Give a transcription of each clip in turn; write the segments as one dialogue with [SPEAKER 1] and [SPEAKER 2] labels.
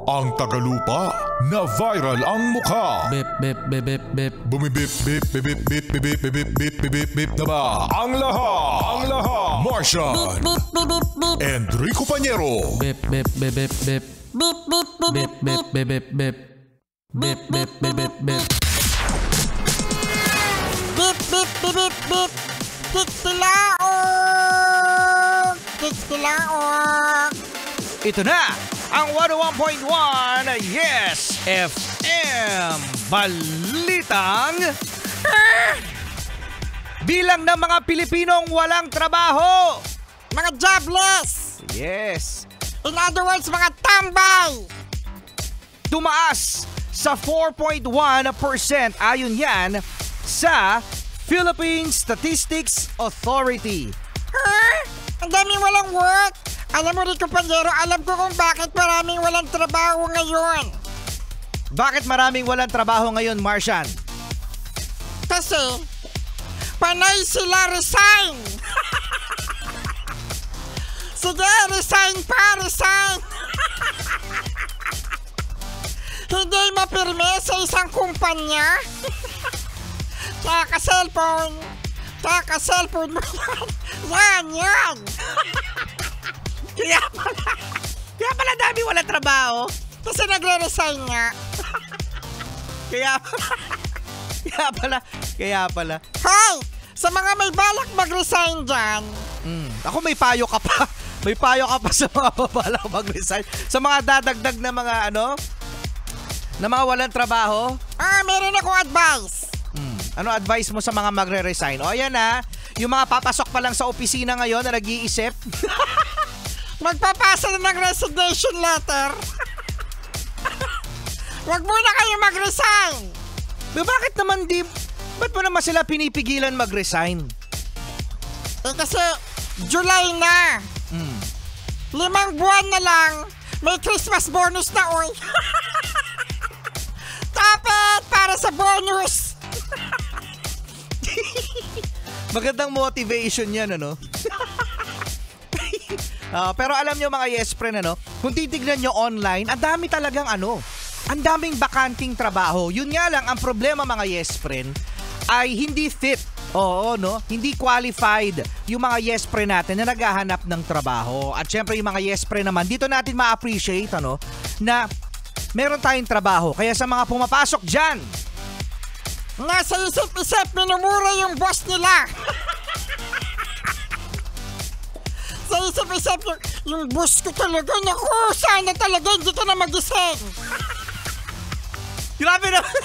[SPEAKER 1] Ang tagalupa na viral ang mukha.
[SPEAKER 2] Bip, bip, bip, bip, bip.
[SPEAKER 1] Bumibip, bip, bip, bip, bip, bip, bip, bip, bip, bip, bip na ba? Ang lahat. Martian. Enrico Pañero.
[SPEAKER 2] Bip, bip, bip, bip, bip. Bip, bip, bip, bip, bip, bip, bip. Bip, bip, bip, bip, bip.
[SPEAKER 3] Bip, bip, bip, bip, bip. Tistilaok! Tistilaok!
[SPEAKER 4] Ito na ang 101.1 Yes FM Balitang bilang ng mga Pilipinong walang trabaho.
[SPEAKER 3] Mga jobless!
[SPEAKER 4] Yes.
[SPEAKER 3] In other words, mga tambay!
[SPEAKER 4] Tumaas sa 4.1% ayon yan sa Philippine Statistics Authority.
[SPEAKER 3] Ang daming walang work! Alam mo, Rico Pañero, alam ko kung bakit maraming walang trabaho ngayon.
[SPEAKER 4] Bakit maraming walang trabaho ngayon, Martian?
[SPEAKER 3] Kasi, panay sila resign! Sige, resign pa, resign! Hindi mapirme sa isang kumpanya. Kaka-cellphone mo yan. Yan!
[SPEAKER 4] Kaya pala dami walang trabaho.
[SPEAKER 3] Kasi nagre-resign nga.
[SPEAKER 4] Kaya pala.
[SPEAKER 3] Hoy! Sa mga may balak mag-resign dyan.
[SPEAKER 4] Ako may payo ka pa. May payo ka pa sa mga babalak mag-resign. Sa mga dadagdag na mga na mga walang trabaho.
[SPEAKER 3] Meron akong advice.
[SPEAKER 4] Ano advice mo sa mga magre-resign? O ayan na, yung mga papasok pa lang sa opisina ngayon na nag-iisip.
[SPEAKER 3] Magpapasa na ng resignation letter. Wag muna kayo mag-resign.
[SPEAKER 4] Bakit mo naman sila pinipigilan mag-resign?
[SPEAKER 3] Kasi July na. 5 buwan na lang, may Christmas bonus na, oy. Dapat para sa bonus.
[SPEAKER 4] Magandang motivation yan, ano? Pero alam nyo mga yes friend, kung titignan nyo online, ang dami talagang ang daming bakanting trabaho. Yun nga lang, ang problema mga yes friend, ay hindi fit. Oo, hindi qualified yung mga yes friend natin na naghahanap ng trabaho. At syempre yung mga yes friend naman, dito natin ma-appreciate, na meron tayong trabaho. Kaya sa mga pumapasok dyan,
[SPEAKER 3] nasa isip-isip, minumura yung boss nila. Sa isip-isip, yung boss ko talaga, naku, sana talaga hindi ka na magising.
[SPEAKER 4] Grabe naman.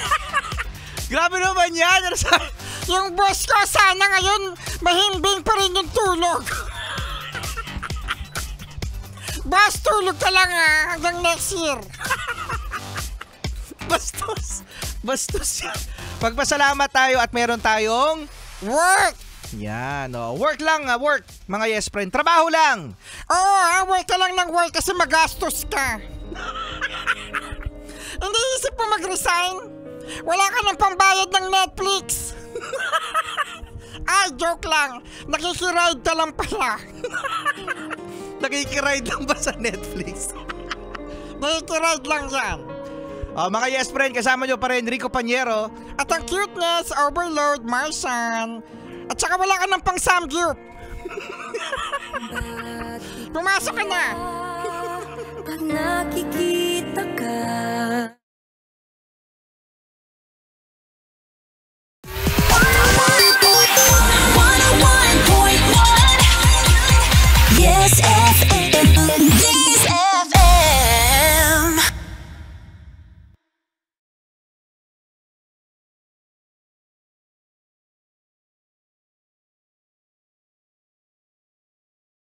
[SPEAKER 4] Grabe naman yan.
[SPEAKER 3] Yung boss ko, sana ngayon, mahimbing pa rin yung tulog. Boss, tulog ka lang hanggang next year.
[SPEAKER 4] Bastos yan. Pagpasalamat tayo at meron tayong
[SPEAKER 3] work.
[SPEAKER 4] Yan, work lang, work, mga yes friend. Trabaho lang.
[SPEAKER 3] Oo, work ka lang ng work kasi magastos ka. Hindi isip mo mag-resign? Wala ka ng pambayad ng Netflix. Ay, joke lang. Nakikiride ka lang pala.
[SPEAKER 4] Nakikiride lang ba sa Netflix?
[SPEAKER 3] Nakikiride lang yan.
[SPEAKER 4] Mga yes friend, kasama nyo pa rin Rico Pañero.
[SPEAKER 3] At ang cuteness, overload, Martian. At saka wala ka ng pang-samgyup. Pumasok ka na.
[SPEAKER 5] Pag nakikita